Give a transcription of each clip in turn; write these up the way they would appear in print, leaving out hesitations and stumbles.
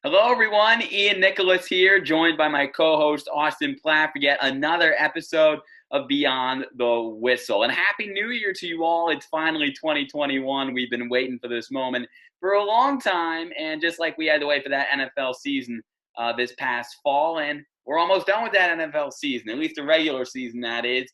Hello, everyone. Ian Nicholas here, joined by my co-host Austin Platt for yet another episode of Beyond the Whistle. And Happy New Year to you all. It's finally 2021. We've been waiting for this moment for a long time, and just like we had to wait for that NFL season this past fall, and we're almost done with that NFL season, at least the regular season, that is.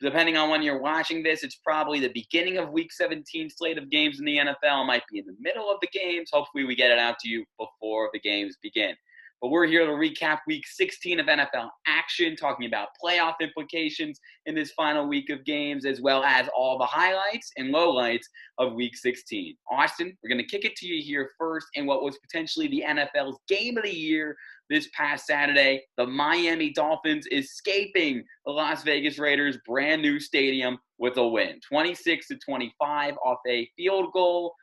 Depending on when you're watching this, it's probably the beginning of Week 17 slate of games in the NFL. It might be in the middle of the games. Hopefully, we get it out to you before the games begin. But we're here to recap Week 16 of NFL action, talking about playoff implications in this final week of games, as well as all the highlights and lowlights of Week 16. Austin, we're going to kick it to you here first in what was potentially the NFL's game of the year this past Saturday. The Miami Dolphins escaping the Las Vegas Raiders' brand new stadium with a win, 26-25 off a field goal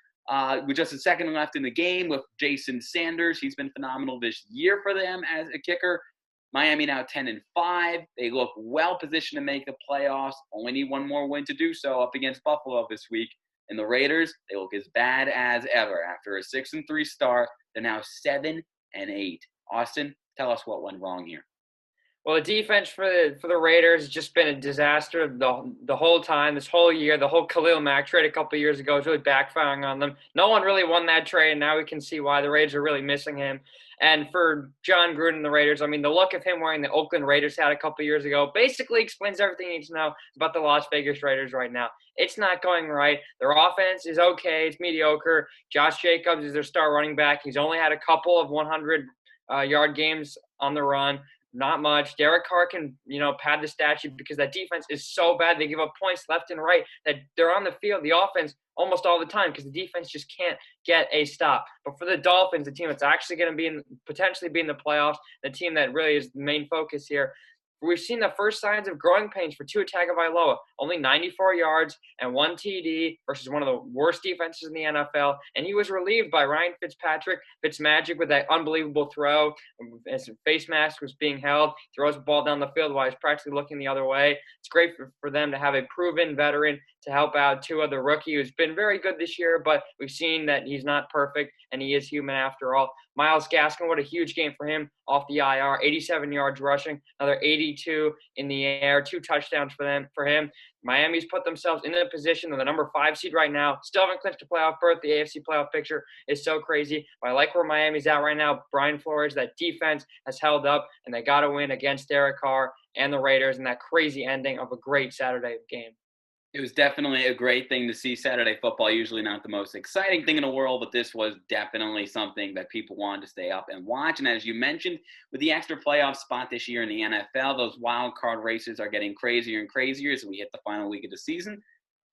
with just a second left in the game with Jason Sanders. He's been phenomenal this year for them as a kicker. Miami now 10-5. They look well positioned to make the playoffs. Only need one more win to do so up against Buffalo this week. And the Raiders, they look as bad as ever. After a 6-3 start, they're now 7-8. Austin, tell us what went wrong here. Well, the defense for the Raiders has just been a disaster the whole time, this whole year. The whole Khalil Mack trade a couple of years ago is really backfiring on them. No one really won that trade, and now we can see why the Raiders are really missing him. And for John Gruden and the Raiders, I mean, the look of him wearing the Oakland Raiders hat a couple of years ago basically explains everything you need to know about the Las Vegas Raiders right now. It's not going right. Their offense is okay. It's mediocre. Josh Jacobs is their star running back. He's only had a couple of 100-yard games on the run. Not much. Derek Carr can, pad the stat sheet because that defense is so bad. They give up points left and right that they're on the field, the offense, almost all the time because the defense just can't get a stop. But for the Dolphins, the team that's actually going to potentially be in the playoffs, the team that really is the main focus here, we've seen the first signs of growing pains for Tua Tagovailoa. Only 94 yards and 1 TD versus one of the worst defenses in the NFL. And he was relieved by Ryan Fitzmagic with that unbelievable throw. As a face mask was being held, throws the ball down the field while he's practically looking the other way. It's great for them to have a proven veteran to help out Tua, the rookie, who's been very good this year, but we've seen that he's not perfect, and he is human after all. Myles Gaskin, what a huge game for him off the IR, 87 yards rushing, another 82 in the air, 2 touchdowns for him. Miami's put themselves in a position of the number 5 seed right now. Still haven't clinched a playoff berth. The AFC playoff picture is so crazy. But I like where Miami's at right now. Brian Flores, that defense has held up, and they got to win against Derek Carr and the Raiders in that crazy ending of a great Saturday game. It was definitely a great thing to see Saturday football. Usually not the most exciting thing in the world, but this was definitely something that people wanted to stay up and watch. And as you mentioned, with the extra playoff spot this year in the NFL, those wild card races are getting crazier and crazier as we hit the final week of the season.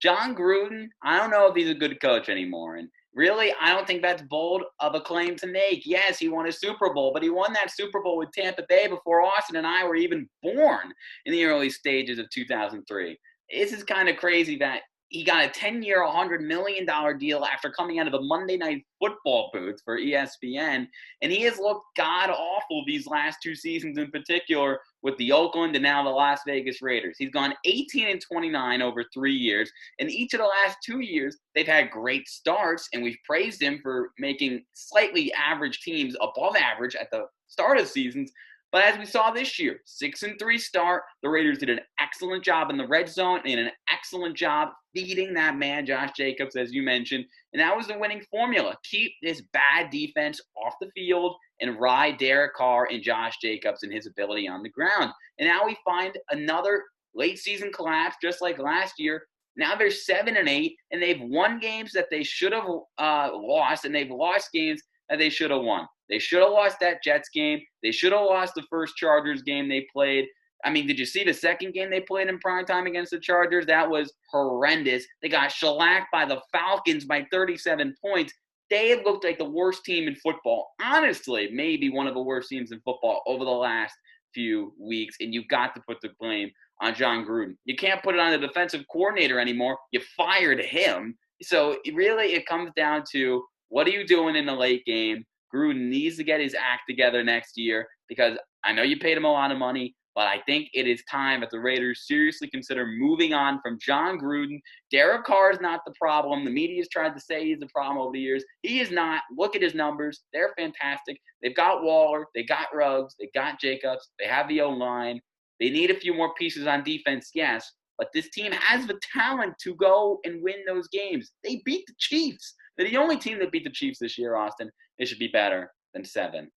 John Gruden, I don't know if he's a good coach anymore. And really, I don't think that's bold of a claim to make. Yes, he won a Super Bowl, but he won that Super Bowl with Tampa Bay before Austin and I were even born in the early stages of 2003. This is kind of crazy that he got a 10-year, $100 million deal after coming out of the Monday Night Football booth for ESPN, and he has looked god-awful these last 2 seasons in particular with the Oakland and now the Las Vegas Raiders. He's gone 18-29 over 3 years, and each of the last 2 years, they've had great starts, and we've praised him for making slightly average teams above average at the start of seasons. But as we saw this year, 6-3 start, the Raiders did an excellent job in the red zone and an excellent job feeding that man, Josh Jacobs, as you mentioned. And that was the winning formula. Keep this bad defense off the field and ride Derek Carr and Josh Jacobs and his ability on the ground. And now we find another late season collapse just like last year. Now they're 7-8, and they've won games that they should have lost, and they've lost games that they should have won. They should have lost that Jets game. They should have lost the first Chargers game they played. I mean, did you see the second game they played in primetime against the Chargers? That was horrendous. They got shellacked by the Falcons by 37 points. They have looked like the worst team in football. Honestly, maybe one of the worst teams in football over the last few weeks, and you've got to put the blame on John Gruden. You can't put it on the defensive coordinator anymore. You fired him. So it comes down to, what are you doing in the late game? Gruden needs to get his act together next year because I know you paid him a lot of money, But I think it is time that the Raiders seriously consider moving on from John Gruden. Derek Carr is not the problem. The media's tried to say he's the problem over the years. He is not. Look at his numbers. They're fantastic. They've got Waller. They got Ruggs. They got Jacobs. They have the O-line. They need a few more pieces on defense, yes. But this team has the talent to go and win those games. They beat the Chiefs. They're the only team that beat the Chiefs this year, Austin. They should be better than 7-8.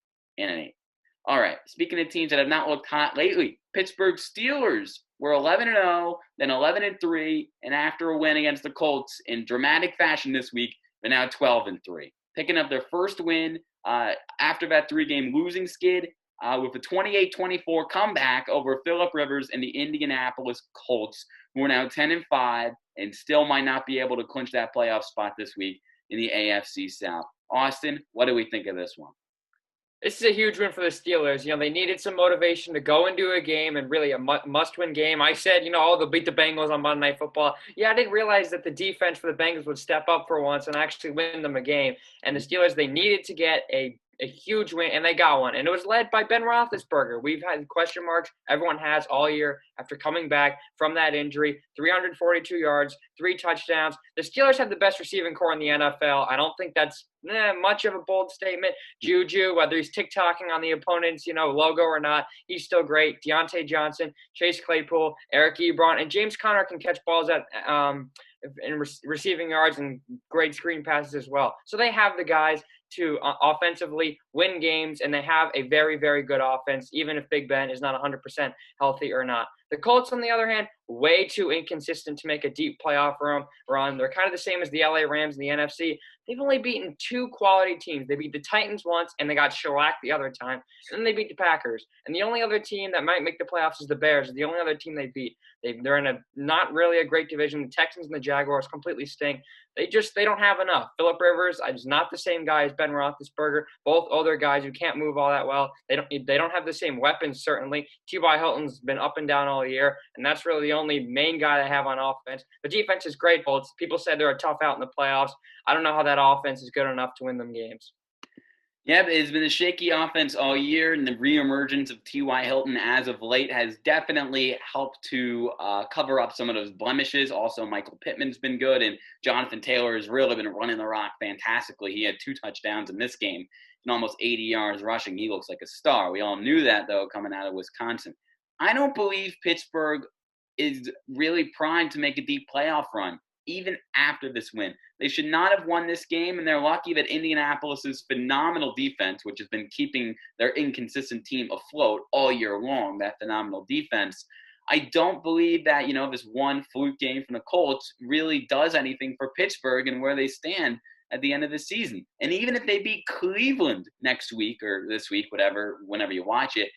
All right, speaking of teams that have not looked hot lately, Pittsburgh Steelers were 11-0, then 11-3, and after a win against the Colts in dramatic fashion this week, they're now 12-3. Picking up their first win after that 3-game losing skid with a 28-24 comeback over Phillip Rivers and the Indianapolis Colts, who are now 10-5 and still might not be able to clinch that playoff spot this week in the AFC South. Austin, what do we think of this one? This is a huge win for the Steelers. They needed some motivation to go into a game and really a must-win game. I said, they'll beat the Bengals on Monday Night Football. Yeah, I didn't realize that the defense for the Bengals would step up for once and actually win them a game. And the Steelers, they needed to get a huge win, and they got one. And it was led by Ben Roethlisberger. We've had question marks. Everyone has all year after coming back from that injury. 342 yards, 3 touchdowns. The Steelers have the best receiving core in the NFL. I don't think that's much of a bold statement. Juju, whether he's TikToking on the opponent's, logo or not, he's still great. Deontay Johnson, Chase Claypool, Eric Ebron, and James Conner can catch balls at in receiving yards and great screen passes as well. So they have the guys to offensively win games, and they have a very, very good offense, even if Big Ben is not 100% healthy or not. The Colts, on the other hand, way too inconsistent to make a deep playoff run. They're kind of the same as the LA Rams in the NFC. They've only beaten 2 quality teams. They beat the Titans once, and they got shellacked the other time. And then they beat the Packers. And the only other team that might make the playoffs is the Bears. The only other team they beat. They're in a not really a great division. The Texans and the Jaguars completely stink. They don't have enough. Phillip Rivers is not the same guy as Ben Roethlisberger. Both older guys who can't move all that well. They don't have the same weapons, certainly. T.Y. Hilton's been up and down all year, and that's really the only main guy they have on offense. The defense is great, folks. People said they're a tough out in the playoffs. I don't know how that offense is good enough to win them games. Yeah, it's been a shaky offense all year, and the reemergence of T.Y. Hilton as of late has definitely helped to cover up some of those blemishes. Also, Michael Pittman's been good, and Jonathan Taylor has really been running the rock fantastically. He had 2 touchdowns in this game and almost 80 yards rushing. He looks like a star. We all knew that, though, coming out of Wisconsin. I don't believe Pittsburgh is really primed to make a deep playoff run, even after this win. They should not have won this game, and they're lucky that Indianapolis's phenomenal defense, which has been keeping their inconsistent team afloat all year long, that phenomenal defense. I don't believe that, this one fluke game from the Colts really does anything for Pittsburgh and where they stand at the end of the season. And even if they beat Cleveland next week or this week, whenever you watch it,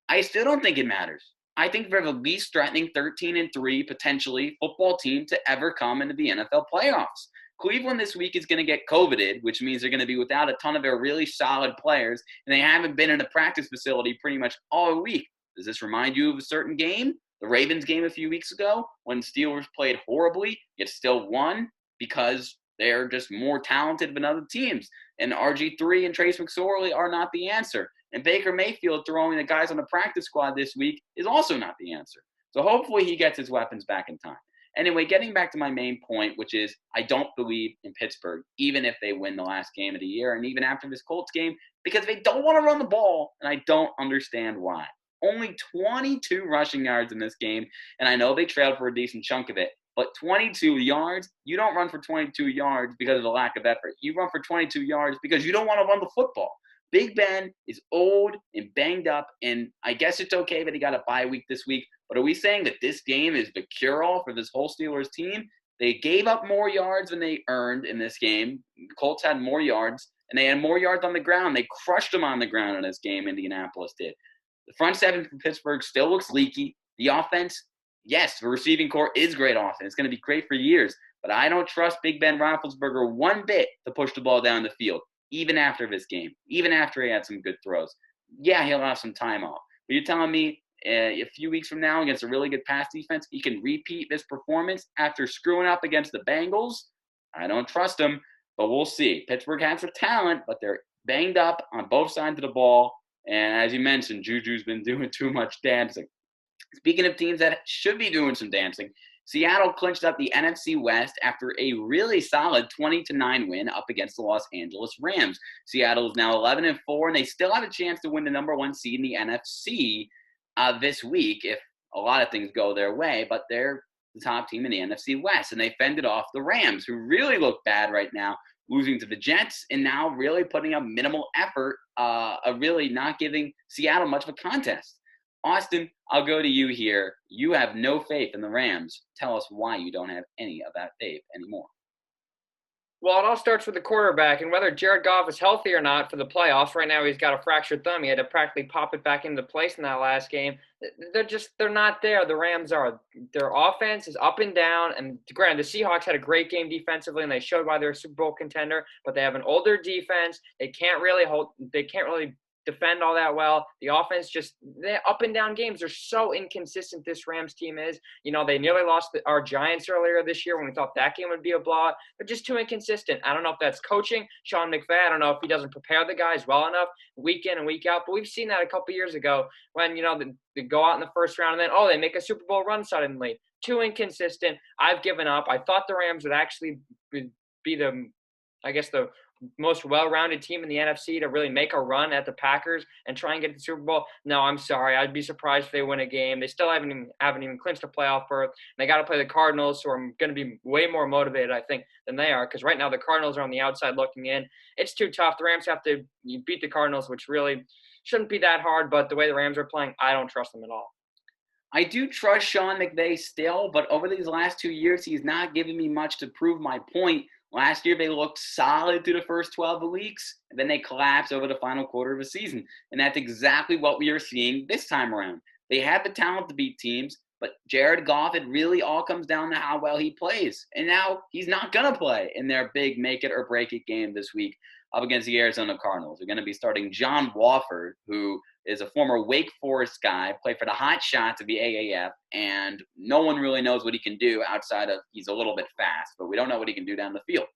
I still don't think it matters. I think they're the least threatening 13-3 potentially football team to ever come into the NFL playoffs. Cleveland this week is going to get COVIDed, which means they're going to be without a ton of their really solid players, and they haven't been in a practice facility pretty much all week. Does this remind you of a certain game? The Ravens game a few weeks ago when Steelers played horribly, yet still won because they're just more talented than other teams. And RG3 and Trace McSorley are not the answer. And Baker Mayfield throwing the guys on the practice squad this week is also not the answer. So hopefully he gets his weapons back in time. Anyway, getting back to my main point, which is I don't believe in Pittsburgh, even if they win the last game of the year and even after this Colts game, because they don't want to run the ball, and I don't understand why. Only 22 rushing yards in this game, and I know they trailed for a decent chunk of it, but 22 yards, you don't run for 22 yards because of the lack of effort. You run for 22 yards because you don't want to run the football. Big Ben is old and banged up, and I guess it's okay that he got a bye week this week, but are we saying that this game is the cure-all for this whole Steelers team? They gave up more yards than they earned in this game. The Colts had more yards, and they had more yards on the ground. They crushed them on the ground in this game, Indianapolis did. The front seven for Pittsburgh still looks leaky. The offense, yes, the receiving core is great offense. It's going to be great for years, but I don't trust Big Ben Roethlisberger one bit to push the ball down the field. Even after this game, even after he had some good throws. Yeah, he'll have some time off. But you're telling me a few weeks from now against a really good pass defense, he can repeat this performance after screwing up against the Bengals? I don't trust him, but we'll see. Pittsburgh has the talent, but they're banged up on both sides of the ball. And as you mentioned, Juju's been doing too much dancing. Speaking of teams that should be doing some dancing, Seattle clinched up the NFC West after a really solid 20-9 win up against the Los Angeles Rams. Seattle is now 11-4, and they still have a chance to win the number one seed in the NFC this week if a lot of things go their way. But they're the top team in the NFC West, and they fended off the Rams, who really look bad right now, losing to the Jets, and now really putting up minimal effort, really not giving Seattle much of a contest. Austin, I'll go to you here. You have no faith in the Rams. Tell us why you don't have any of that faith anymore. Well, it all starts with the quarterback, and whether Jared Goff is healthy or not for the playoffs. Right now, he's got a fractured thumb. He had to practically pop it back into place in that last game. They're not there. The Rams are. Their offense is up and down. And granted, the Seahawks had a great game defensively, and they showed why they're a Super Bowl contender. But they have an older defense. They can't really defend all that well. The offense they're up and down games. They're so inconsistent, this Rams team is. You know, they nearly lost our Giants earlier this year when we thought that game would be a blowout. They're just too inconsistent. I don't know if that's coaching. Sean McVay, I don't know if he doesn't prepare the guys well enough week in and week out. But we've seen that a couple years ago when, you know, they go out in the first round and then, they make a Super Bowl run suddenly. Too inconsistent. I've given up. I thought the Rams would actually be the most well-rounded team in the NFC to really make a run at the Packers and try and get to the Super Bowl. No, I'm sorry. I'd be surprised if they win a game. They still haven't even clinched a playoff berth. They got to play the Cardinals, who are going to be way more motivated, I think, than they are, because right now the Cardinals are on the outside looking in. It's too tough. The Rams have to beat the Cardinals, which really shouldn't be that hard, but the way the Rams are playing, I don't trust them at all. I do trust Sean McVay still, but over these last 2 years, he's not giving me much to prove my point. Last year, they looked solid through the first 12 weeks, and then they collapsed over the final quarter of the season. And that's exactly what we are seeing this time around. They have the talent to beat teams, but Jared Goff, it really all comes down to how well he plays. And now he's not going to play in their big make-it-or-break-it game this week up against the Arizona Cardinals. They're going to be starting John Wofford, who is a former Wake Forest guy, played for the Hot Shots of the AAF, and no one really knows what he can do outside of he's a little bit fast, but we don't know what he can do down the field.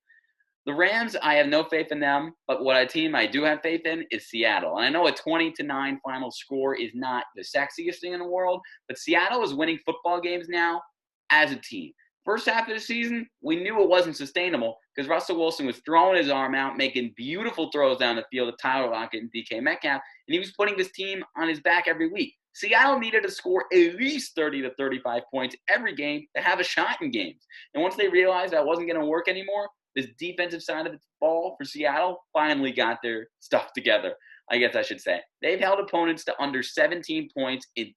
The Rams, I have no faith in them, but a team I do have faith in is Seattle. And I know a 20-9 final score is not the sexiest thing in the world, but Seattle is winning football games now as a team. First half of the season, we knew it wasn't sustainable because Russell Wilson was throwing his arm out, making beautiful throws down the field to Tyler Lockett and DK Metcalf, and he was putting this team on his back every week. Seattle needed to score at least 30 to 35 points every game to have a shot in games. And once they realized that wasn't going to work anymore, this defensive side of the ball for Seattle finally got their stuff together, I guess I should say. They've held opponents to under 17 points in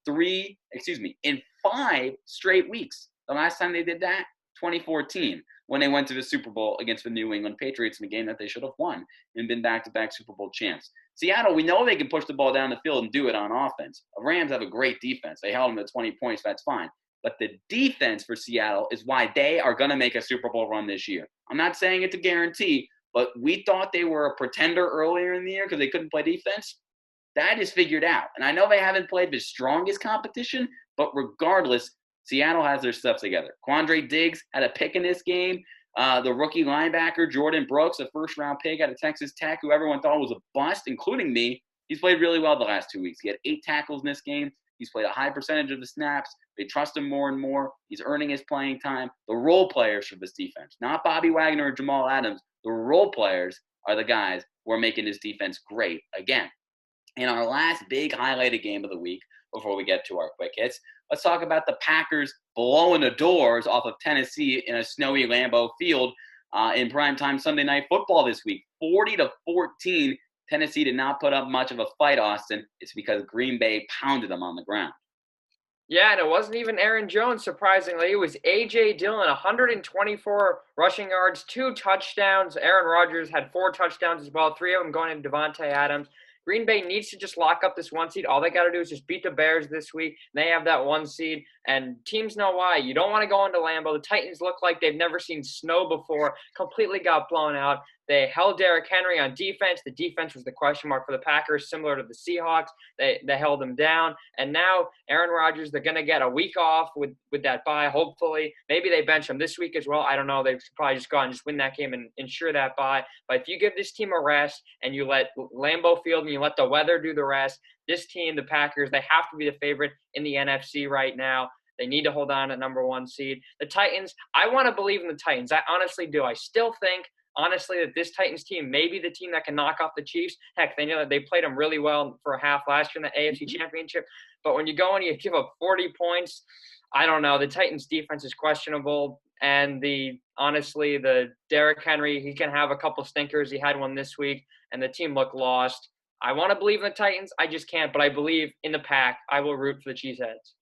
5 straight weeks. The last time they did that, 2014, when they went to the Super Bowl against the New England Patriots in a game that they should have won and been back-to-back Super Bowl champs. Seattle, we know they can push the ball down the field and do it on offense. The Rams have a great defense. They held them to 20 points. That's fine. But the defense for Seattle is why they are going to make a Super Bowl run this year. I'm not saying it's a guarantee, but we thought they were a pretender earlier in the year because they couldn't play defense. That is figured out. And I know they haven't played the strongest competition, but regardless, Seattle has their stuff together. Quandre Diggs had a pick in this game. The rookie linebacker, Jordan Brooks, a first-round pick out of Texas Tech, who everyone thought was a bust, including me. He's played really well the last 2 weeks. He had 8 tackles in this game. He's played a high percentage of the snaps. They trust him more and more. He's earning his playing time. The role players for this defense, not Bobby Wagner or Jamal Adams, the role players are the guys who are making this defense great again. In our last big highlighted game of the week, before we get to our quick hits, let's talk about the Packers blowing the doors off of Tennessee in a snowy Lambeau Field in primetime Sunday Night Football this week. 40-14. Tennessee did not put up much of a fight, Austin. It's because Green Bay pounded them on the ground. Yeah, and it wasn't even Aaron Jones, surprisingly. It was A.J. Dillon, 124 rushing yards, 2 touchdowns. Aaron Rodgers had 4 touchdowns as well, 3 of them going to Devontae Adams. Green Bay needs to just lock up this 1 seed. All they got to do is just beat the Bears this week. They have that 1 seed. And teams know why. You don't want to go into Lambeau. The Titans look like they've never seen snow before, completely got blown out. They held Derrick Henry on defense. The defense was the question mark for the Packers, similar to the Seahawks. They held them down. And now Aaron Rodgers, they're going to get a week off with that bye, hopefully. Maybe they bench him this week as well. I don't know. They should probably just go out and just win that game and ensure that bye. But if you give this team a rest and you let Lambeau Field and you let the weather do the rest, this team, the Packers, they have to be the favorite in the NFC right now. They need to hold on at number 1 seed. The Titans, I want to believe in the Titans. I honestly do. I still think, honestly, that this Titans team may be the team that can knock off the Chiefs. Heck, they know that they played them really well for a half last year in the AFC Championship. But when you go and you give up 40 points, I don't know. The Titans defense is questionable. And honestly, the Derrick Henry, he can have a couple stinkers. He had one this week, and the team looked lost. I want to believe in the Titans. I just can't. But I believe in the pack. I will root for the Cheeseheads.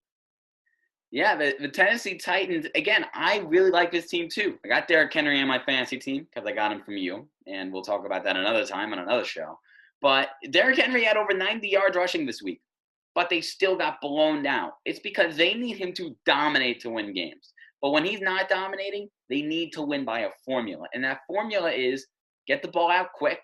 Yeah, the Tennessee Titans, again, I really like this team too. I got Derrick Henry on my fantasy team because I got him from you, and we'll talk about that another time on another show. But Derrick Henry had over 90 yards rushing this week, but they still got blown out. It's because they need him to dominate to win games. But when he's not dominating, they need to win by a formula. And that formula is get the ball out quick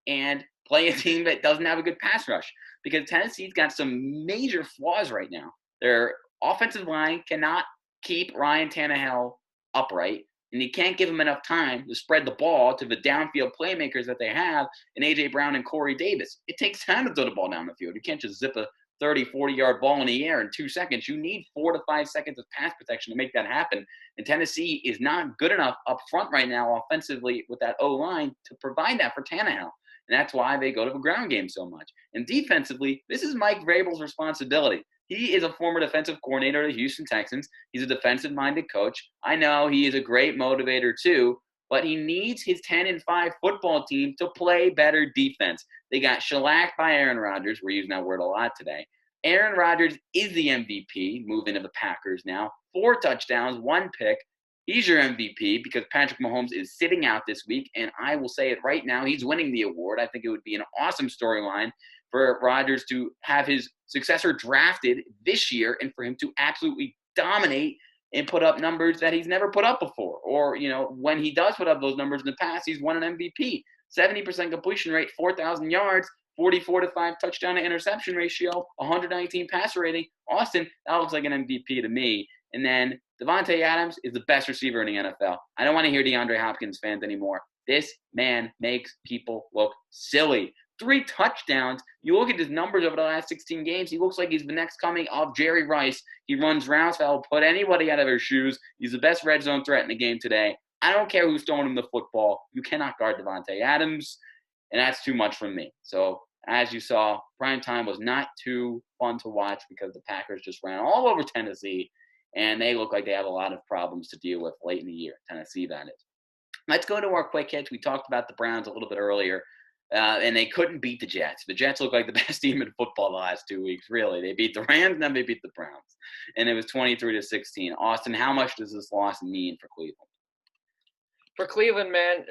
and play a team that doesn't have a good pass rush. Because Tennessee's got some major flaws right now. Their offensive line cannot keep Ryan Tannehill upright, and you can't give him enough time to spread the ball to the downfield playmakers that they have in A.J. Brown and Corey Davis. It takes time to throw the ball down the field. You can't just zip a 30, 40-yard ball in the air in 2 seconds. You need 4 to 5 seconds of pass protection to make that happen. And Tennessee is not good enough up front right now offensively with that O-line to provide that for Tannehill. And that's why they go to the ground game so much. And defensively, this is Mike Vrabel's responsibility. He is a former defensive coordinator of the Houston Texans. He's a defensive-minded coach. I know he is a great motivator too, but he needs his 10-5 football team to play better defense. They got shellacked by Aaron Rodgers. We're using that word a lot today. Aaron Rodgers is the MVP, moving to the Packers now. 4 touchdowns, 1 pick. He's your MVP because Patrick Mahomes is sitting out this week, and I will say it right now, he's winning the award. I think it would be an awesome storyline for Rodgers to have his successor drafted this year and for him to absolutely dominate and put up numbers that he's never put up before. Or, when he does put up those numbers in the past, he's won an MVP. 70% completion rate, 4,000 yards, 44 to 5 touchdown to interception ratio, 119 passer rating. Austin, that looks like an MVP to me. And then Devontae Adams is the best receiver in the NFL. I don't want to hear DeAndre Hopkins fans anymore. This man makes people look silly. 3 touchdowns. You look at his numbers over the last 16 games, he looks like he's the next coming of Jerry Rice. He runs routes that will put anybody out of their shoes. He's the best red zone threat in the game today. I don't care who's throwing him the football. You cannot guard Devontae Adams, and that's too much from me. So, as you saw, prime time was not too fun to watch because the Packers just ran all over Tennessee, and they look like they have a lot of problems to deal with late in the year. Tennessee, that is. Let's go to our quick hits. We talked about the Browns a little bit earlier. And they couldn't beat the Jets. The Jets look like the best team in football the last 2 weeks, really. They beat the Rams, and then they beat the Browns. And it was 23-16. Austin, how much does this loss mean for Cleveland? For Cleveland, man,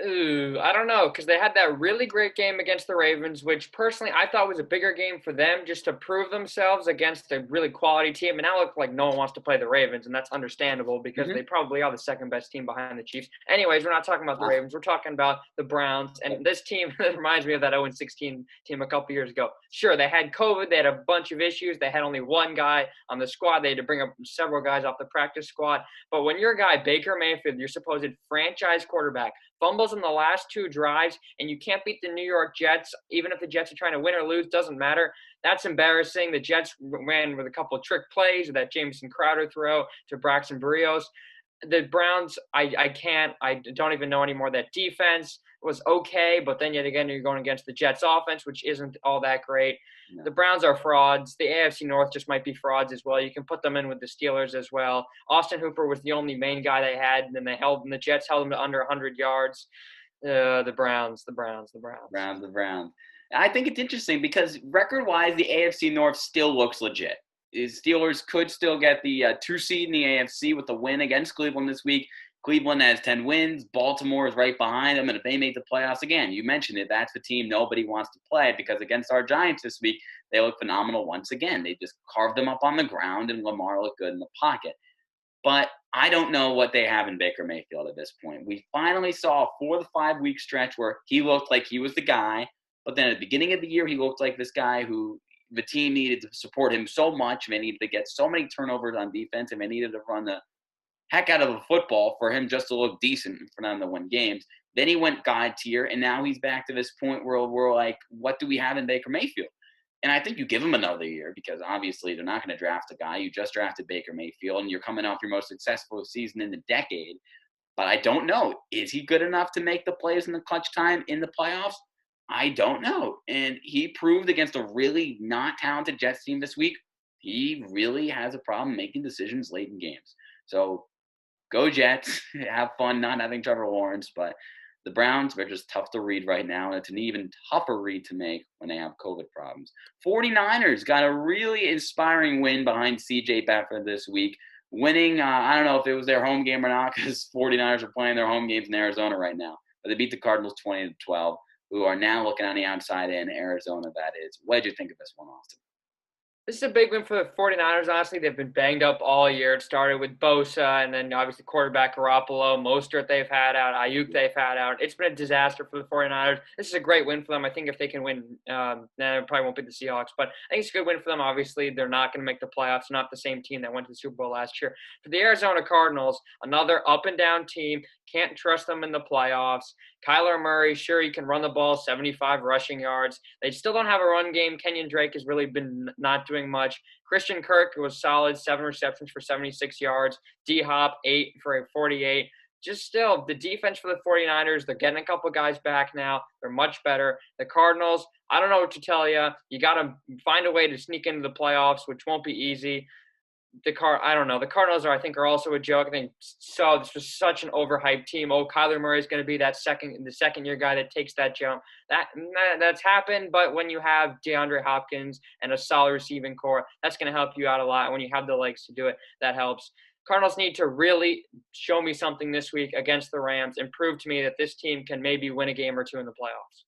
I don't know, because they had that really great game against the Ravens, which personally I thought was a bigger game for them just to prove themselves against a really quality team. And now it looks like no one wants to play the Ravens, and that's understandable because they probably are the second best team behind the Chiefs. Anyways, we're not talking about the Ravens. We're talking about the Browns. And this team reminds me of that 0-16 team a couple years ago. Sure, they had COVID. They had a bunch of issues. They had only one guy on the squad. They had to bring up several guys off the practice squad. But when your guy, Baker Mayfield, your supposed franchise quarterback, fumbles in the last 2 drives, and you can't beat the New York Jets, even if the Jets are trying to win or lose, doesn't matter. That's embarrassing. The Jets ran with a couple of trick plays, that Jamison Crowder throw to Braxton Berrios. The Browns, I don't even know anymore. That defense was okay, but then yet again, you're going against the Jets offense, which isn't all that great. No. The Browns are frauds. The AFC North just might be frauds as well. You can put them in with the Steelers as well. Austin Hooper was the only main guy they had, and then the Jets held them to under 100 yards. The Browns. I think it's interesting because record-wise, the AFC North still looks legit. The Steelers could still get the 2 seed in the AFC with the win against Cleveland this week. Cleveland has 10 wins. Baltimore is right behind them. And if they make the playoffs again, you mentioned it, that's the team nobody wants to play because against our Giants this week, they look phenomenal once again. They just carved them up on the ground, and Lamar looked good in the pocket. But I don't know what they have in Baker Mayfield at this point. We finally saw a 4 to 5 week stretch where he looked like he was the guy. But then at the beginning of the year, he looked like this guy who the team needed to support him so much. And they needed to get so many turnovers on defense, and they needed to run the heck out of a football for him just to look decent for them to win games. Then he went God tier, and now he's back to this point where we're like, what do we have in Baker Mayfield? And I think you give him another year because obviously they're not going to draft a guy. You just drafted Baker Mayfield, and you're coming off your most successful season in the decade. But I don't know. Is he good enough to make the plays in the clutch time in the playoffs? I don't know. And he proved against a really not talented Jets team this week, he really has a problem making decisions late in games. So go Jets, have fun not having Trevor Lawrence, but the Browns, they're just tough to read right now, and it's an even tougher read to make when they have COVID problems. 49ers got a really inspiring win behind C.J. Beathard this week, winning, I don't know if it was their home game or not because 49ers are playing their home games in Arizona right now, but they beat the Cardinals 20-12, who are now looking on the outside in Arizona, that is. What did you think of this one, Austin? This is a big win for the 49ers, honestly. They've been banged up all year. It started with Bosa and then obviously quarterback Garoppolo, Mostert they've had out, Ayuk they've had out. It's been a disaster for the 49ers. This is a great win for them. I think if they can win, it probably won't be the Seahawks, but I think it's a good win for them. Obviously, they're not going to make the playoffs. They're not the same team that went to the Super Bowl last year. For the Arizona Cardinals, another up-and-down team. Can't trust them in the playoffs. Kyler Murray, sure, he can run the ball, 75 rushing yards. They still don't have a run game. Kenyon Drake has really been not doing much. Christian Kirk was solid, 7 receptions for 76 yards. D-Hop, 8 for 48. Just still, the defense for the 49ers, they're getting a couple guys back now. They're much better. The Cardinals, I don't know what to tell you. You got to find a way to sneak into the playoffs, which won't be easy. I don't know. The Cardinals are also a joke. I think so. This was such an overhyped team. Oh, Kyler Murray is going to be the second year guy that takes that jump. That's happened. But when you have DeAndre Hopkins and a solid receiving core, that's going to help you out a lot. When you have the legs to do it, that helps. Cardinals need to really show me something this week against the Rams and prove to me that this team can maybe win a game or two in the playoffs.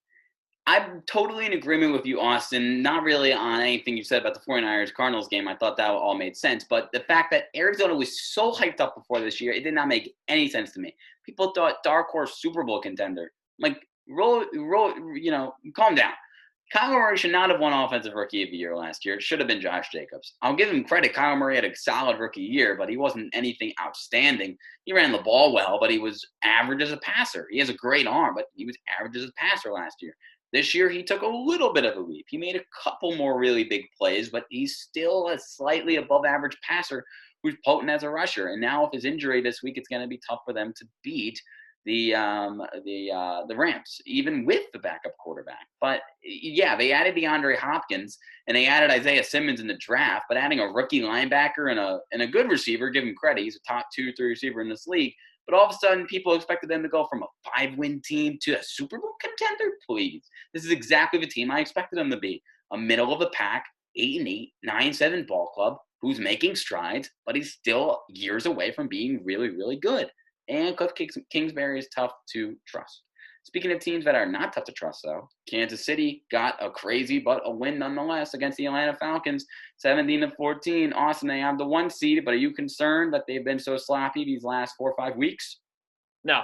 I'm totally in agreement with you, Austin. Not really on anything you said about the 49ers-Cardinals game. I thought that all made sense. But the fact that Arizona was so hyped up before this year, it did not make any sense to me. People thought dark horse Super Bowl contender. Like, calm down. Kyler Murray should not have won Offensive Rookie of the Year last year. It should have been Josh Jacobs. I'll give him credit. Kyler Murray had a solid rookie year, but he wasn't anything outstanding. He ran the ball well, but he was average as a passer. He has a great arm, but he was average as a passer last year. This year, he took a little bit of a leap. He made a couple more really big plays, but he's still a slightly above-average passer who's potent as a rusher. And now with his injury this week, it's going to be tough for them to beat the Rams, even with the backup quarterback. But, yeah, they added DeAndre Hopkins, and they added Isaiah Simmons in the draft, but adding a rookie linebacker and a good receiver, give him credit. He's a top 2-3 receiver in this league. But all of a sudden, people expected them to go from a 5-win team to a Super Bowl contender? Please. This is exactly the team I expected them to be. A middle-of-the-pack, 8-8, 9-7 ball club who's making strides, but he's still years away from being really, really good. And Cliff Kingsbury is tough to trust. Speaking of teams that are not tough to trust, though, Kansas City got a crazy but a win nonetheless against the Atlanta Falcons, 17-14. Austin, they have the 1 seed, but are you concerned that they've been so sloppy these last 4 or 5 weeks? No.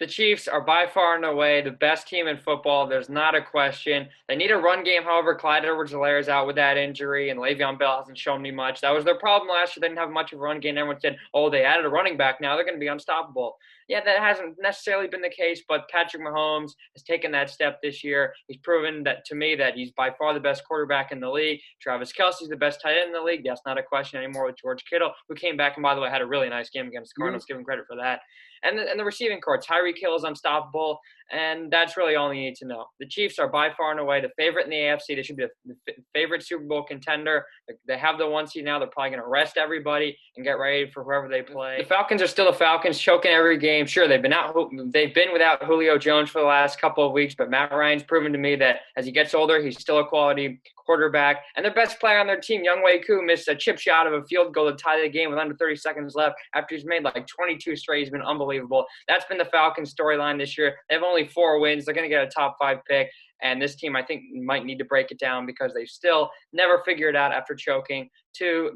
The Chiefs are by far and away the best team in football. There's not a question. They need a run game. However, Clyde Edwards-Helaire is out with that injury, and Le'Veon Bell hasn't shown me much. That was their problem last year. They didn't have much of a run game. Everyone said, oh, they added a running back. Now they're going to be unstoppable. Yeah, that hasn't necessarily been the case, but Patrick Mahomes has taken that step this year. He's proven that to me that he's by far the best quarterback in the league. Travis Kelce's the best tight end in the league. That's not a question anymore with George Kittle, who came back and, by the way, had a really nice game against the Cardinals. Give him credit for that. And the receiving core, Tyreek Hill is unstoppable. And that's really all you need to know. The Chiefs are by far and away the favorite in the AFC. They should be the favorite Super Bowl contender. They have the 1 seed now. They're probably going to rest everybody and get ready for whoever they play. The Falcons are still the Falcons, choking every game. Sure, they've been without Julio Jones for the last couple of weeks, but Matt Ryan's proven to me that as he gets older, he's still a quality quarterback. And their best player on their team, Younghoe Koo, missed a chip shot of a field goal to tie the game with under 30 seconds left after he's made like 22 straight. He's been unbelievable. That's been the Falcons' storyline this year. They have only 4 wins. They're going to get a top 5 pick. And this team, I think, might need to break it down because they still never figured it out after choking to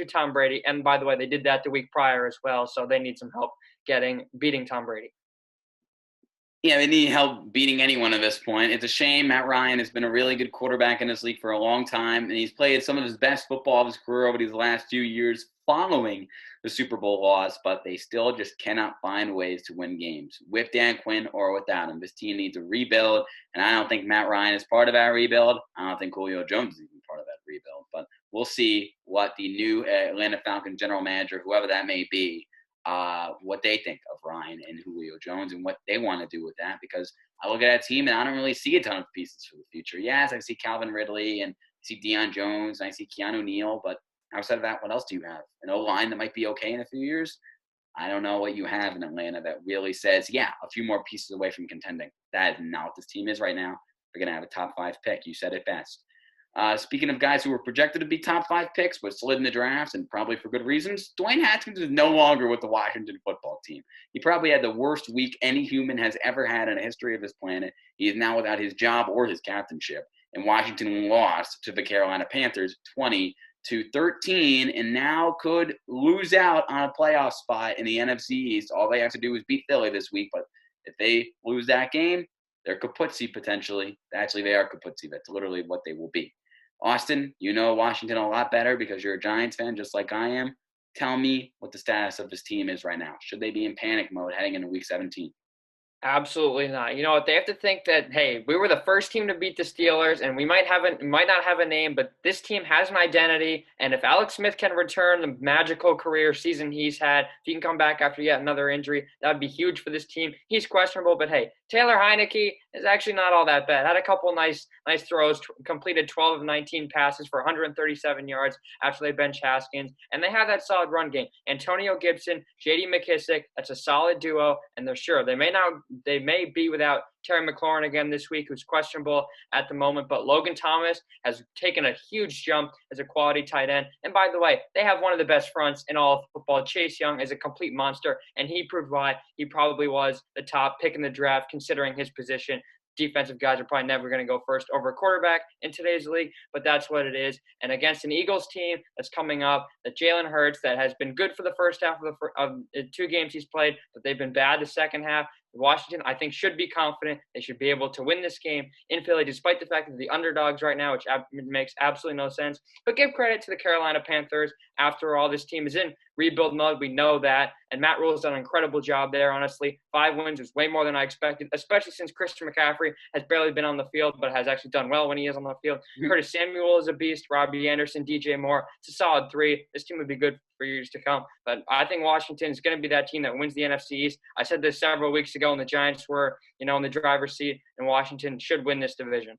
Tom Brady. And by the way, they did that the week prior as well. So they need some help beating Tom Brady. Yeah, they need help beating anyone at this point. It's a shame. Matt Ryan has been a really good quarterback in this league for a long time, and he's played some of his best football of his career over these last few years following the Super Bowl loss, but they still just cannot find ways to win games. With Dan Quinn or without him, this team needs a rebuild, and I don't think Matt Ryan is part of that rebuild. I don't think Julio Jones is even part of that rebuild, but we'll see what the new Atlanta Falcons general manager, whoever that may be, what they think of Ryan and Julio Jones and what they want to do with that, because I look at that team and I don't really see a ton of pieces for the future. Yes, I see Calvin Ridley and I see Deion Jones and I see Keanu Neal, but outside of that, what else do you have? An O-line that might be okay in a few years? I don't know what you have in Atlanta that really says, yeah, a few more pieces away from contending. That is not what this team is right now. They're going to have a top 5 pick. You said it best. Speaking of guys who were projected to be top 5 picks but slid in the drafts, and probably for good reasons, Dwayne Haskins is no longer with the Washington football team. He probably had the worst week any human has ever had in the history of this planet. He is now without his job or his captainship. And Washington lost to the Carolina Panthers 20-13, and now could lose out on a playoff spot in the NFC East. All they have to do is beat Philly this week, but if they lose that game, they're kaputzi potentially. Actually, they are kaputzi. That's literally what they will be. Austin, you know Washington a lot better because you're a Giants fan just like I am. Tell me what the status of this team is right now. Should they be in panic mode heading into Week 17? Absolutely not. You know what? They have to think that, hey, we were the first team to beat the Steelers, and we might not have a name, but this team has an identity. And if Alex Smith can return the magical career season he's had, if he can come back after yet another injury, that would be huge for this team. He's questionable, but hey, Taylor Heineke is actually not all that bad. Had a couple nice throws, completed 12 of 19 passes for 137 yards after they bench Haskins, and they have that solid run game. Antonio Gibson, J.D. McKissick, that's a solid duo, and they're sure they may be without Terry McLaurin again this week, who's questionable at the moment. But Logan Thomas has taken a huge jump as a quality tight end. And by the way, they have one of the best fronts in all of football. Chase Young is a complete monster, and he proved why he probably was the top pick in the draft considering his position. Defensive guys are probably never going to go first over a quarterback in today's league, but that's what it is. And against an Eagles team that's coming up, that Jalen Hurts, that has been good for the first half of the 2 games he's played, but they've been bad the second half. Washington, I think, should be confident. They should be able to win this game in Philly, despite the fact that the underdogs right now, which makes absolutely no sense. But give credit to the Carolina Panthers. After all, this team is in rebuild mode. We know that. And Matt Rule's done an incredible job there, honestly. 5 wins is way more than I expected, especially since Christian McCaffrey has barely been on the field, but has actually done well when he is on the field. Curtis Samuel is a beast. Robbie Anderson, DJ Moore. It's a solid 3. This team would be good for years to come. But I think Washington is going to be that team that wins the NFC East. I said this several weeks ago when the Giants were, in the driver's seat, and Washington should win this division.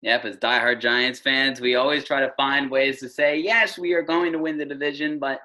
Yep, as diehard Giants fans, we always try to find ways to say, yes, we are going to win the division, but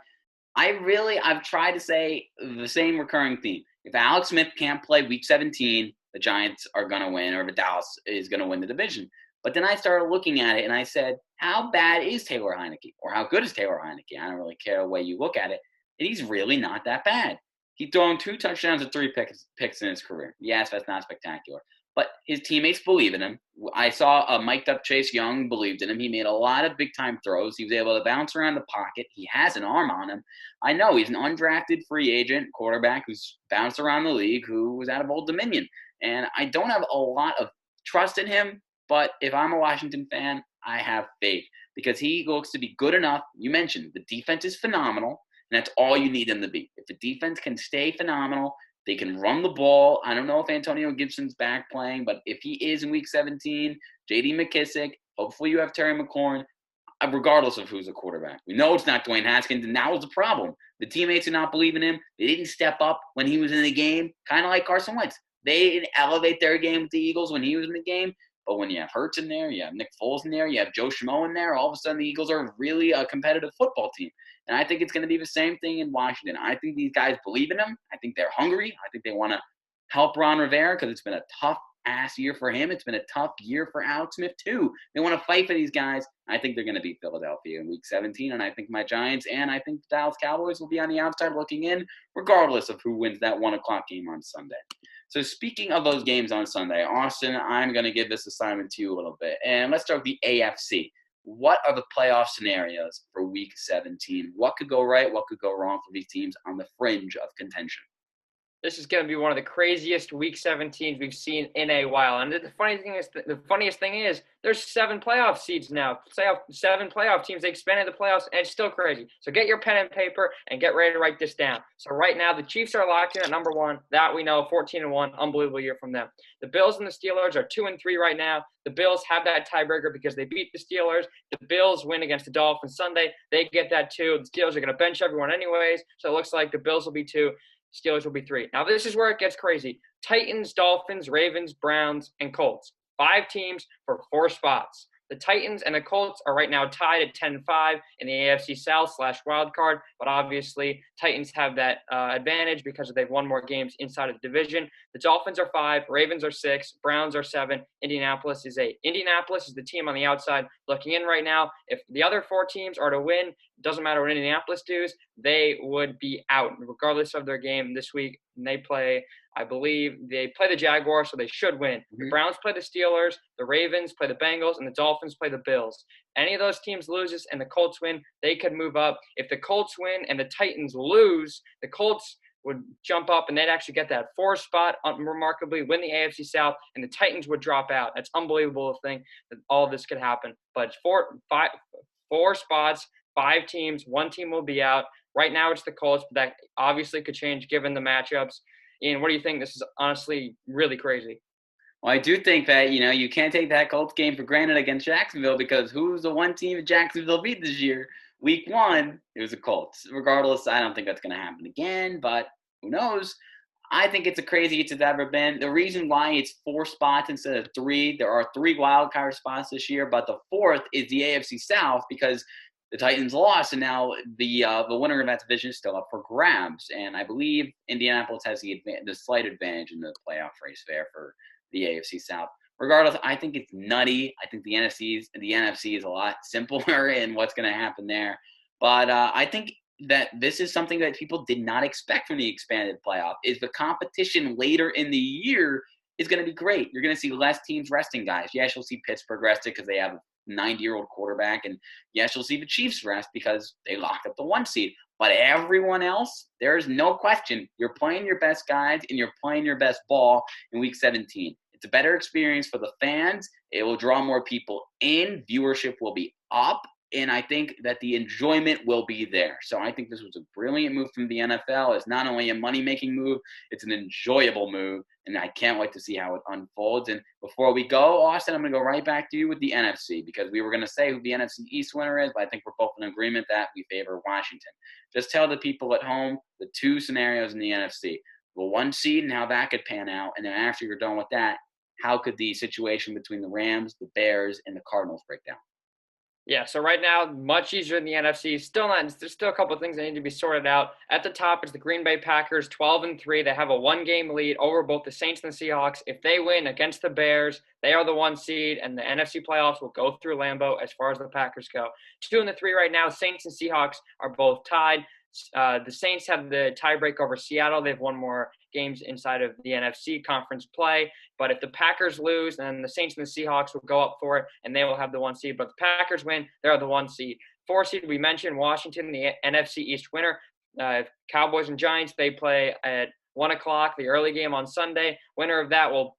I've tried to say the same recurring theme. If Alex Smith can't play Week 17, the Giants are going to win, or if Dallas is going to win the division. But then I started looking at it, and I said, how bad is Taylor Heineke? Or how good is Taylor Heineke? I don't really care the way you look at it. And he's really not that bad. He's thrown 2 touchdowns and 3 picks in his career. Yes, that's not spectacular. But his teammates believe in him. I saw a mic'd-up Chase Young believed in him. He made a lot of big-time throws. He was able to bounce around the pocket. He has an arm on him. I know he's an undrafted free agent quarterback who's bounced around the league, who was out of Old Dominion. And I don't have a lot of trust in him, but if I'm a Washington fan, I have faith because he looks to be good enough. You mentioned the defense is phenomenal, and that's all you need them to be. If the defense can stay phenomenal, they can run the ball. I don't know if Antonio Gibson's back playing, but if he is in Week 17, J.D. McKissick, hopefully you have Terry McLaurin, regardless of who's a quarterback. We know it's not Dwayne Haskins, and that was the problem. The teammates did not believe in him. They didn't step up when he was in the game, kind of like Carson Wentz. They didn't elevate their game with the Eagles when he was in the game. But when you have Hurts in there, you have Nick Foles in there, you have Joe Schmo in there, all of a sudden the Eagles are really a competitive football team. And I think it's going to be the same thing in Washington. I think these guys believe in him. I think they're hungry. I think they want to help Ron Rivera because it's been a tough-ass year for him. It's been a tough year for Alex Smith, too. They want to fight for these guys. I think they're going to beat Philadelphia in Week 17, and I think my Giants and I think the Dallas Cowboys will be on the outside looking in, regardless of who wins that 1 o'clock game on Sunday. So speaking of those games on Sunday, Austin, I'm going to give this assignment to you a little bit. And let's start with the AFC. What are the playoff scenarios for Week 17? What could go right? What could go wrong for these teams on the fringe of contention? This is going to be one of the craziest Week 17s we've seen in a while. And the funniest thing is, there's 7 playoff seeds now. 7 playoff teams. They expanded the playoffs, and it's still crazy. So get your pen and paper and get ready to write this down. So right now, the Chiefs are locked in at number 1. That we know, 14-1, unbelievable year from them. The Bills and the Steelers are 2-3 right now. The Bills have that tiebreaker because they beat the Steelers. The Bills win against the Dolphins Sunday. They get that 2. The Steelers are going to bench everyone anyways. So it looks like the Bills will be 2. Steelers will be 3. Now, this is where it gets crazy. Titans, Dolphins, Ravens, Browns, and Colts. 5 teams for 4 spots. The Titans and the Colts are right now tied at 10-5 in the AFC South / wild card, but obviously Titans have that advantage because they've won more games inside of the division. The Dolphins are 5, Ravens are 6, Browns are 7, Indianapolis is 8. Indianapolis is the team on the outside looking in right now. If the other 4 teams are to win, it doesn't matter what Indianapolis does, they would be out regardless of their game this week. And they play, I believe, they play the Jaguars, so they should win. The Browns play the Steelers, the Ravens play the Bengals, and the Dolphins play the Bills. Any of those teams loses and the Colts win, they could move up. If the Colts win and the Titans lose, the Colts would jump up and they'd actually get that 4 spot, remarkably win the AFC South, and the Titans would drop out. That's unbelievable to think that all of this could happen. But it's 4 spots, 5 teams, 1 team will be out. Right now it's the Colts, but that obviously could change given the matchups. Ian, what do you think? This is honestly really crazy. Well, I do think that, you can't take that Colts game for granted against Jacksonville because who's the one team that Jacksonville beat this year? Week 1, it was the Colts. Regardless, I don't think that's going to happen again, but who knows? I think it's the craziest it's ever been. The reason why it's 4 spots instead of 3, there are 3 wild card spots this year, but the 4th is the AFC South because the Titans lost, and now the winner of that division is still up for grabs. And I believe Indianapolis has the slight advantage in the playoff race there for the AFC South. Regardless, I think it's nutty. I think the NFC is a lot simpler in what's going to happen there. But I think that this is something that people did not expect from the expanded playoff, is the competition later in the year is going to be great. You're going to see less teams resting guys. Yes, you'll see Pittsburgh rested because they have a 90-year-old quarterback, and yes, you'll see the Chiefs rest because they locked up the 1 seed. But everyone else, there's no question. You're playing your best guys, and you're playing your best ball in Week 17. It's a better experience for the fans. It will draw more people in. Viewership will be up. And I think that the enjoyment will be there. So I think this was a brilliant move from the NFL. It's not only a money-making move, it's an enjoyable move. And I can't wait to see how it unfolds. And before we go, Austin, I'm going to go right back to you with the NFC because we were going to say who the NFC East winner is, but I think we're both in agreement that we favor Washington. Just tell the people at home the 2 scenarios in the NFC. The 1 seed and how that could pan out. And then after you're done with that, how could the situation between the Rams, the Bears, and the Cardinals break down? Yeah, so right now, much easier in the NFC. There's still a couple of things that need to be sorted out. At the top is the Green Bay Packers, 12-3. They have a 1-game lead over both the Saints and the Seahawks. If they win against the Bears, they are the 1 seed, and the NFC playoffs will go through Lambeau as far as the Packers go. 2 and 3 right now, Saints and Seahawks are both tied. The Saints have the tiebreak over Seattle. They've won more games inside of the NFC conference play. But if the Packers lose, then the Saints and the Seahawks will go up for it, and they will have the 1 seed. But if the Packers win, they're the 1 seed. 4 seed, we mentioned Washington, the NFC East winner. Cowboys and Giants, they play at 1 o'clock, the early game on Sunday. Winner of that will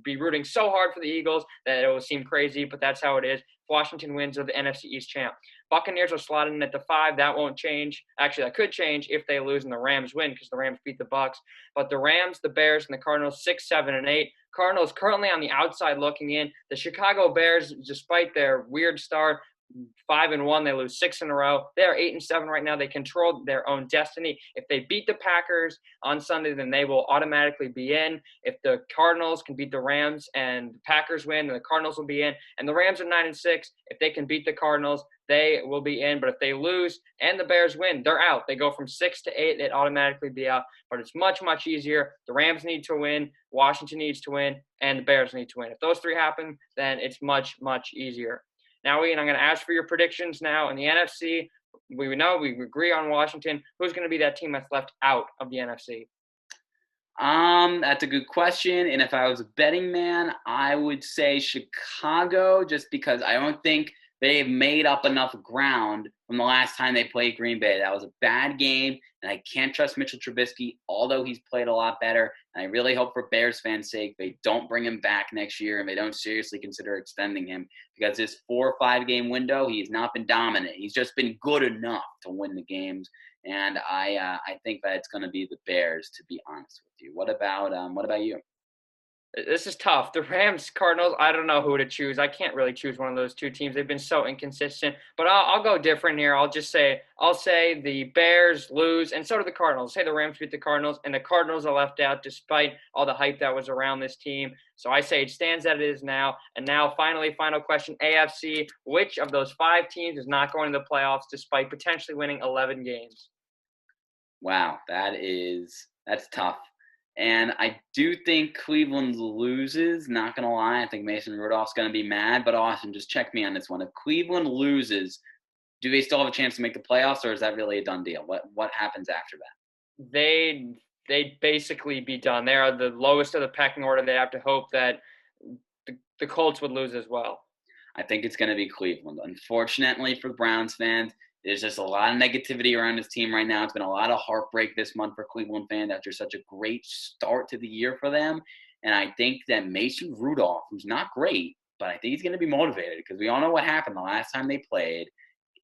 be rooting so hard for the Eagles that it will seem crazy, but that's how it is. Washington wins, of the NFC East champ. Buccaneers will slot in at the 5. That won't change. Actually, that could change if they lose and the Rams win because the Rams beat the Bucs. But the Rams, the Bears, and the Cardinals, 6, 7, and 8. Cardinals currently on the outside looking in. The Chicago Bears, despite their weird start, 5-1. They lose 6 in a row. They are 8-7 right now. They control their own destiny. If they beat the Packers on Sunday, then they will automatically be in. If the Cardinals can beat the Rams and the Packers win, then the Cardinals will be in. And the Rams are 9-6. If they can beat the Cardinals, they will be in. But if they lose and the Bears win, they're out. They go from 6 to 8. They'd automatically be out. But it's much, much easier. The Rams need to win. Washington needs to win. And the Bears need to win. If those three happen, then it's much, much easier. Now, Ian, I'm going to ask for your predictions now. In the NFC, we know we agree on Washington. Who's going to be that team that's left out of the NFC? That's a good question. And if I was a betting man, I would say Chicago, just because I don't think they've made up enough ground from the last time they played Green Bay. That was a bad game, and I can't trust Mitchell Trubisky, although he's played a lot better. And I really hope for Bears fans' sake they don't bring him back next year and they don't seriously consider extending him, because this 4 or 5 game window, he has not been dominant. He's just been good enough to win the games. And I think that it's going to be the Bears, to be honest with you. What about you? This is tough. The Rams, Cardinals, I don't know who to choose. I can't really choose one of those two teams. They've been so inconsistent. But I'll go different here. I'll say the Bears lose, and so do the Cardinals. Say the Rams beat the Cardinals, and the Cardinals are left out despite all the hype that was around this team. So I say it stands as it is now. And now, finally, final question, AFC. Which of those 5 teams is not going to the playoffs despite potentially winning 11 games? Wow, that's tough. And I do think Cleveland loses, not going to lie. I think Mason Rudolph's going to be mad. But Austin, just check me on this one. If Cleveland loses, do they still have a chance to make the playoffs, or is that really a done deal? What happens after that? They'd basically be done. They are the lowest of the pecking order. They have to hope that the Colts would lose as well. I think it's going to be Cleveland. Unfortunately for Browns fans, there's just a lot of negativity around this team right now. It's been a lot of heartbreak this month for Cleveland fans after such a great start to the year for them. And I think that Mason Rudolph, who's not great, but I think he's going to be motivated, because we all know what happened the last time they played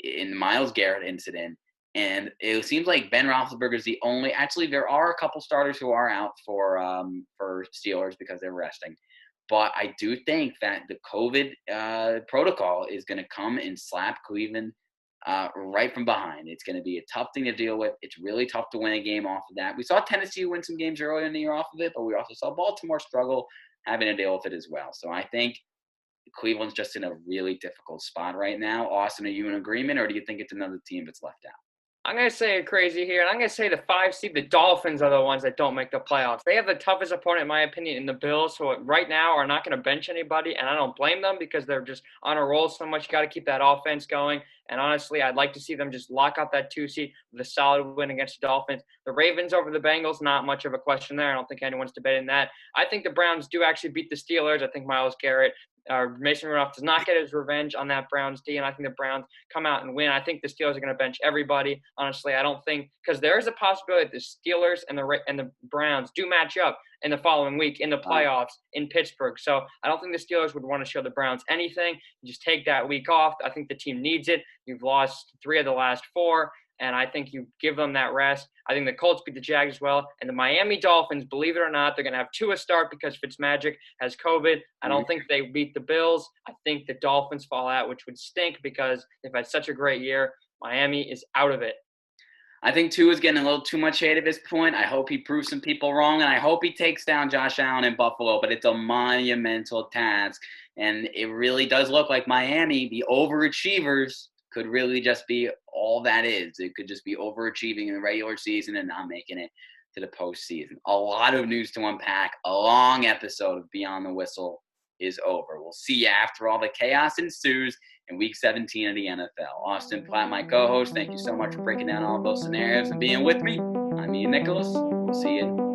in the Myles Garrett incident. And it seems like Ben Roethlisberger is the only – actually, there are a couple starters who are out for Steelers because they're resting. But I do think that the COVID protocol is going to come and slap Cleveland right from behind. It's going to be a tough thing to deal with. It's really tough to win a game off of that. We saw Tennessee win some games earlier in the year off of it, but we also saw Baltimore struggle having to deal with it as well. So I think Cleveland's just in a really difficult spot right now. Austin, are you in agreement, or do you think it's another team that's left out? I'm going to say it crazy here, and I'm going to say the 5 seed, the Dolphins, are the ones that don't make the playoffs. They have the toughest opponent, in my opinion, in the Bills, who right now are not going to bench anybody, and I don't blame them because they're just on a roll so much. You got to keep that offense going, and honestly, I'd like to see them just lock up that 2 seed with a solid win against the Dolphins. The Ravens over the Bengals, not much of a question there. I don't think anyone's debating that. I think the Browns do actually beat the Steelers. I think Myles Garrett Mason Rudolph does not get his revenge on that Browns D, and I think the Browns come out and win. I think the Steelers are going to bench everybody. Honestly, I don't think – because there is a possibility that the Steelers and the Browns do match up in the following week in the playoffs in Pittsburgh. So I don't think the Steelers would want to show the Browns anything. You just take that week off. I think the team needs it. You've lost 3 of the last 4. And I think you give them that rest. I think the Colts beat the Jags as well. And the Miami Dolphins, believe it or not, they're going to have Tua start because Fitzmagic has COVID. I don't think they beat the Bills. I think the Dolphins fall out, which would stink because they've had such a great year. Miami is out of it. I think Tua is getting a little too much hate at this point. I hope he proves some people wrong, and I hope he takes down Josh Allen in Buffalo. But it's a monumental task. And it really does look like Miami, the overachievers, could really just be all that is. It could just be overachieving in the regular season and not making it to the postseason. A lot of news to unpack. A long episode of Beyond the Whistle is over. We'll see you after all the chaos ensues in Week 17 of the NFL. Austin Platt, my co-host, thank you so much for breaking down all of those scenarios and being with me. I'm Ian Nicholas. We'll see you